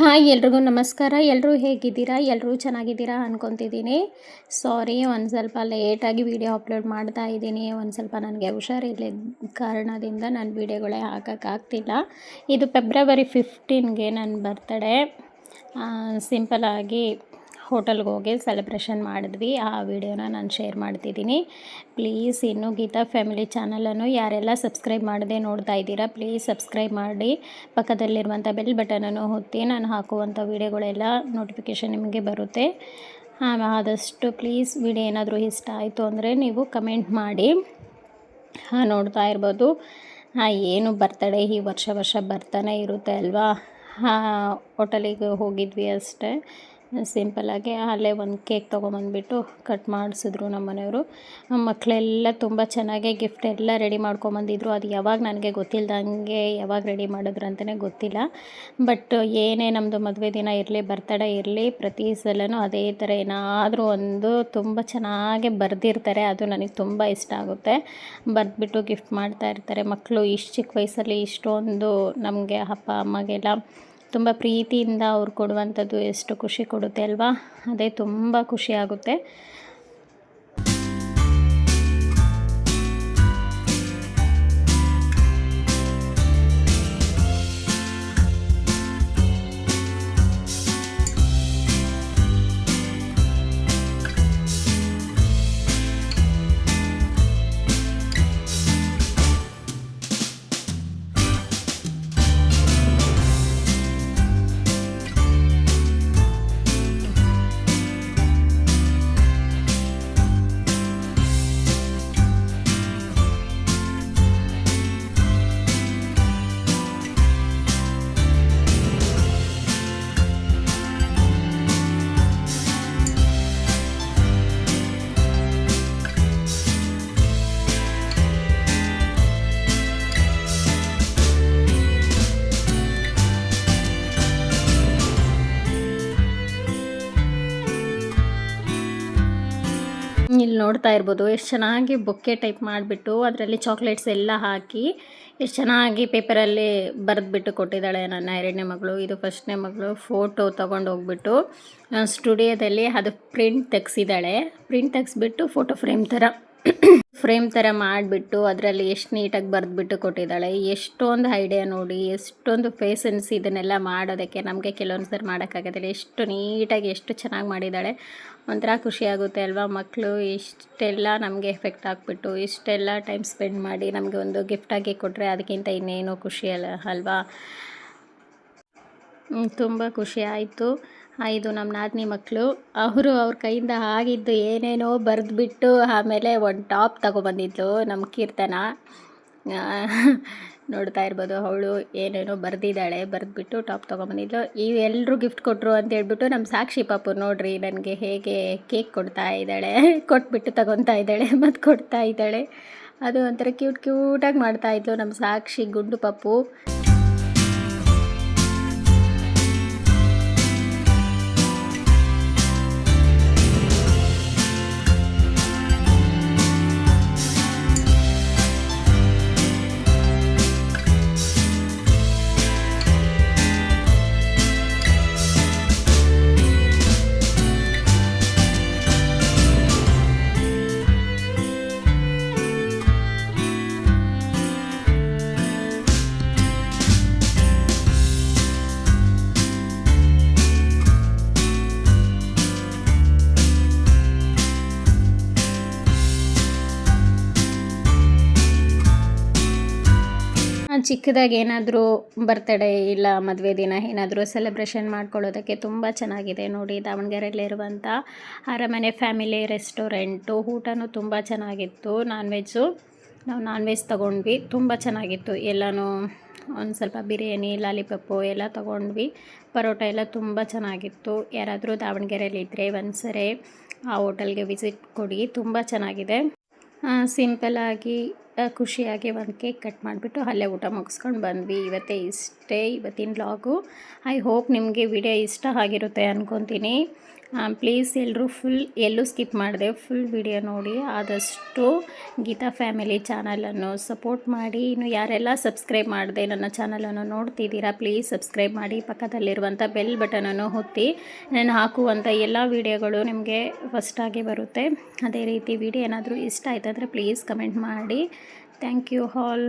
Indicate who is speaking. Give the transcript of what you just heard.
Speaker 1: Hi ಎಲ್ರಿಗೂ ನಮಸ್ಕಾರ. ಎಲ್ಲರೂ ಹೇಗಿದ್ದೀರಾ? ಎಲ್ಲರೂ ಚೆನ್ನಾಗಿದ್ದೀರಾ ಅಂದ್ಕೊತಿದ್ದೀನಿ. ಸಾರಿ, ಒಂದು ಸ್ವಲ್ಪ ಲೇಟಾಗಿ ವೀಡಿಯೋ ಅಪ್ಲೋಡ್ ಮಾಡ್ತಾ ಇದ್ದೀನಿ. ಒಂದು ಸ್ವಲ್ಪ ನನಗೆ ಹುಷಾರಿಲ್ಲದ ಕಾರಣದಿಂದ ನಾನು ವೀಡಿಯೋಗಳೇ ಹಾಕೋಕ್ಕಾಗ್ತಿಲ್ಲ. ಇದು ಫೆಬ್ರವರಿ 15ಗೆ ನನ್ನ ಬರ್ತಡೇ. ಸಿಂಪಲಾಗಿ ಹೋಟೆಲ್ಗೆ ಹೋಗಿ ಸೆಲೆಬ್ರೇಷನ್ ಮಾಡಿದ್ವಿ. ಆ ವಿಡಿಯೋನ ನಾನು ಶೇರ್ ಮಾಡ್ತಿದ್ದೀನಿ. ಪ್ಲೀಸ್ ಇನ್ನೂ ಗೀತಾ ಫ್ಯಾಮಿಲಿ ಚಾನಲನ್ನು ಯಾರೆಲ್ಲ ಸಬ್ಸ್ಕ್ರೈಬ್ ಮಾಡದೆ ನೋಡ್ತಾ ಇದ್ದೀರಾ, ಪ್ಲೀಸ್ ಸಬ್ಸ್ಕ್ರೈಬ್ ಮಾಡಿ, ಪಕ್ಕದಲ್ಲಿರುವಂಥ ಬೆಲ್ ಬಟನನ್ನು ಒತ್ತಿ. ನಾನು ಹಾಕುವಂಥ ವಿಡಿಯೋಗಳೆಲ್ಲ ನೋಟಿಫಿಕೇಷನ್ ನಿಮಗೆ ಬರುತ್ತೆ. ಆದಷ್ಟು ಪ್ಲೀಸ್ ವಿಡಿಯೋ ಏನಾದರೂ ಇಷ್ಟ ಆಯಿತು ಅಂದರೆ ನೀವು ಕಮೆಂಟ್ ಮಾಡಿ. ನೋಡ್ತಾ ಇರ್ಬೋದು, ಏನು ಬರ್ತಡೇ ಈ ವರ್ಷ ಬರ್ತಾನೆ ಇರುತ್ತೆ ಅಲ್ವಾ. ಹೋಟೆಲಿಗೆ ಹೋಗಿದ್ವಿ ಅಷ್ಟೇ. ಸಿಂಪಲ್ಲಾಗಿ ಅಲ್ಲೇ ಒಂದು ಕೇಕ್ ತೊಗೊಂಬಂದ್ಬಿಟ್ಟು ಕಟ್ ಮಾಡಿಸಿದ್ರು ನಮ್ಮ ಮನೆಯವರು. ಮಕ್ಕಳೆಲ್ಲ ತುಂಬ ಚೆನ್ನಾಗಿ ಗಿಫ್ಟ್ ಎಲ್ಲ ರೆಡಿ ಮಾಡ್ಕೊಂಬಂದಿದ್ರು. ಅದು ಯಾವಾಗ ನನಗೆ ಗೊತ್ತಿಲ್ಲದಂಗೆ ಯಾವಾಗ ರೆಡಿ ಮಾಡಿದ್ರು ಅಂತಲೇ ಗೊತ್ತಿಲ್ಲ. ಬಟ್ ಏನೇ ನಮ್ಮದು ಮದುವೆ ದಿನ ಇರಲಿ, ಬರ್ತಡೇ ಇರಲಿ, ಪ್ರತಿ ಸಲವೂ ಅದೇ ಥರ ಏನಾದರೂ ಒಂದು ತುಂಬ ಚೆನ್ನಾಗಿ ಬರೆದಿರ್ತಾರೆ. ಅದು ನನಗೆ ತುಂಬ ಇಷ್ಟ ಆಗುತ್ತೆ. ಬರೆದ್ಬಿಟ್ಟು ಗಿಫ್ಟ್ ಮಾಡ್ತಾ ಇರ್ತಾರೆ ಮಕ್ಕಳು. ಇಷ್ಟು ಚಿಕ್ಕ ವಯಸ್ಸಲ್ಲಿ ಇಷ್ಟೊಂದು ನಮಗೆ ಅಪ್ಪ ಅಮ್ಮಗೆಲ್ಲ ತುಂಬ ಪ್ರೀತಿಯಿಂದ ಅವ್ರು ಕೊಡುವಂಥದ್ದು ಎಷ್ಟು ಖುಷಿ ಕೊಡುತ್ತೆ ಅಲ್ವಾ. ಅದೇ ತುಂಬ ಖುಷಿ ಆಗುತ್ತೆ. ಇಲ್ಲಿ ನೋಡ್ತಾ ಇರ್ಬೋದು ಎಷ್ಟು ಚೆನ್ನಾಗಿ ಬೊಕ್ಕೆ ಟೈಪ್ ಮಾಡಿಬಿಟ್ಟು ಅದರಲ್ಲಿ ಚಾಕ್ಲೇಟ್ಸ್ ಎಲ್ಲ ಹಾಕಿ ಎಷ್ಟು ಚೆನ್ನಾಗಿ ಪೇಪರಲ್ಲಿ ಬರೆದ್ಬಿಟ್ಟು ಕೊಟ್ಟಿದ್ದಾಳೆ ನನ್ನ ಎರಡನೇ ಮಗಳು. ಇದು ಫಸ್ಟ್ನೇ ಮಗಳು. ಫೋಟೋ ತೊಗೊಂಡೋಗ್ಬಿಟ್ಟು ಸ್ಟುಡಿಯೋದಲ್ಲಿ ಅದು ಪ್ರಿಂಟ್ ತೆಗ್ಸಿದ್ದಾಳೆ. ಪ್ರಿಂಟ್ ತೆಗ್ಸ್ಬಿಟ್ಟು ಫೋಟೋ ಫ್ರೇಮ್ ಥರ ಮಾಡಿಬಿಟ್ಟು ಅದರಲ್ಲಿ ಎಷ್ಟು ನೀಟಾಗಿ ಬರೆದ್ಬಿಟ್ಟು ಕೊಟ್ಟಿದ್ದಾಳೆ. ಎಷ್ಟೊಂದು ಐಡಿಯಾ ನೋಡಿ, ಎಷ್ಟೊಂದು ಪೇಷನ್ಸ್ ಇದನ್ನೆಲ್ಲ ಮಾಡೋದಕ್ಕೆ. ನಮಗೆ ಕೆಲವೊಂದು ಸರಿ ಮಾಡೋಕ್ಕಾಗೋದಿಲ್ಲ. ಎಷ್ಟು ನೀಟಾಗಿ ಎಷ್ಟು ಚೆನ್ನಾಗಿ ಮಾಡಿದ್ದಾಳೆ. ಒಂಥರ ಖುಷಿಯಾಗುತ್ತೆ ಅಲ್ವಾ. ಮಕ್ಕಳು ಇಷ್ಟೆಲ್ಲ ನಮಗೆ ಎಫೆಕ್ಟ್ ಹಾಕ್ಬಿಟ್ಟು ಇಷ್ಟೆಲ್ಲ ಟೈಮ್ ಸ್ಪೆಂಡ್ ಮಾಡಿ ನಮಗೆ ಒಂದು ಗಿಫ್ಟಾಗಿ ಕೊಟ್ಟರೆ ಅದಕ್ಕಿಂತ ಇನ್ನೇನು ಖುಷಿ ಅಲ್ವಾ. ತುಂಬ ಖುಷಿ ಆಯಿತು. ಇದು ನಮ್ಮ ನಾದಿನಿ ಮಕ್ಕಳು. ಅವ್ರ ಕೈಯಿಂದ ಆಗಿದ್ದು ಏನೇನೋ ಬರೆದ್ಬಿಟ್ಟು ಆಮೇಲೆ ಒಂದು ಟಾಪ್ ತಗೊಬಂದಿದ್ಲು ನಮ್ಮ ಕೀರ್ತನ. ನೋಡ್ತಾ ಇರ್ಬೋದು, ಅವಳು ಏನೇನೋ ಬರೆದ್ಬಿಟ್ಟು ಟಾಪ್ ತೊಗೊಂಬಂದಿದ್ಲು. ಇವೆಲ್ಲರೂ ಗಿಫ್ಟ್ ಕೊಟ್ಟರು ಅಂತ ಹೇಳ್ಬಿಟ್ಟು ನಮ್ಮ ಸಾಕ್ಷಿ ಪಾಪು ನೋಡ್ರಿ ನನಗೆ ಹೇಗೆ ಕೇಕ್ ಕೊಡ್ತಾ ಇದ್ದಾಳೆ. ಕೊಟ್ಬಿಟ್ಟು ತಗೊತಾ ಇದ್ದಾಳೆ ಮತ್ತು ಕೊಡ್ತಾ ಇದ್ದಾಳೆ. ಅದು ಒಂಥರ ಕ್ಯೂಟಾಗಿ ಮಾಡ್ತಾಯಿದ್ಲು ನಮ್ಮ ಸಾಕ್ಷಿ ಗುಂಡು ಪಾಪು. ಚಿಕ್ಕದಾಗಿ ಏನಾದರೂ ಬರ್ತಡೇ ಇಲ್ಲ ಮದುವೆ ದಿನ ಏನಾದರೂ ಸೆಲೆಬ್ರೇಷನ್ ಮಾಡ್ಕೊಳ್ಳೋದಕ್ಕೆ ತುಂಬ ಚೆನ್ನಾಗಿದೆ ನೋಡಿ. ದಾವಣಗೆರೆಯಲ್ಲಿರುವಂಥ ಅರಮನೆ ಫ್ಯಾಮಿಲಿ ರೆಸ್ಟೋರೆಂಟು. ಊಟನೂ ತುಂಬ ಚೆನ್ನಾಗಿತ್ತು. ನಾವು ನಾನ್ ವೆಜ್ ತೊಗೊಂಡ್ವಿ. ತುಂಬ ಚೆನ್ನಾಗಿತ್ತು ಎಲ್ಲನೂ. ಒಂದು ಸ್ವಲ್ಪ ಬಿರಿಯಾನಿ, ಲಾಲಿಪಪ್ಪು ಎಲ್ಲ ತೊಗೊಂಡ್ವಿ. ಪರೋಟ ಎಲ್ಲ ತುಂಬ ಚೆನ್ನಾಗಿತ್ತು. ಯಾರಾದರೂ ದಾವಣಗೆರೆಯಲ್ಲಿದ್ದರೆ ಒಂದ್ಸರಿ ಆ ಹೋಟೆಲ್ಗೆ ವಿಸಿಟ್ ಕೊಡಿ, ತುಂಬ ಚೆನ್ನಾಗಿದೆ. ಸಿಂಪಲ್ಲಾಗಿ ಖುಷಿಯಾಗಿ ಒಂದು ಕೇಕ್ ಕಟ್ ಮಾಡಿಬಿಟ್ಟು ಅಲ್ಲೇ ಊಟ ಮುಗಿಸ್ಕೊಂಡು ಬಂದ್ವಿ. ಇಷ್ಟೇ ಇವತ್ತಿನ ವ್ಲಾಗು. ಐ ಹೋಪ್ ನಿಮಗೆ ವಿಡಿಯೋ ಇಷ್ಟ ಆಗಿರುತ್ತೆ ಅಂದ್ಕೊತೀನಿ. ಪ್ಲೀಸ್ ಎಲ್ಲರೂ ಎಲ್ಲೂ ಸ್ಕಿಪ್ ಮಾಡಿದೆ ಫುಲ್ ವಿಡಿಯೋ ನೋಡಿ. ಆದಷ್ಟು ಗೀತಾ ಫ್ಯಾಮಿಲಿ ಚಾನಲನ್ನು ಸಪೋರ್ಟ್ ಮಾಡಿ. ಇನ್ನು ಯಾರೆಲ್ಲ ಸಬ್ಸ್ಕ್ರೈಬ್ ಮಾಡದೆ ನನ್ನ ಚಾನಲನ್ನು ನೋಡ್ತಿದ್ದೀರಾ ಪ್ಲೀಸ್ ಸಬ್ಸ್ಕ್ರೈಬ್ ಮಾಡಿ. ಪಕ್ಕದಲ್ಲಿರುವಂಥ ಬೆಲ್ ಬಟನನ್ನು ಒತ್ತಿ ನಾನು ಹಾಕುವಂಥ ಎಲ್ಲ ವಿಡಿಯೋಗಳು ನಿಮಗೆ ಫಸ್ಟಾಗಿ ಬರುತ್ತೆ. ಅದೇ ರೀತಿ ವಿಡಿಯೋ ಏನಾದರೂ ಇಷ್ಟ ಆಯ್ತಂದರೆ ಪ್ಲೀಸ್ ಕಮೆಂಟ್ ಮಾಡಿ. Thank you all.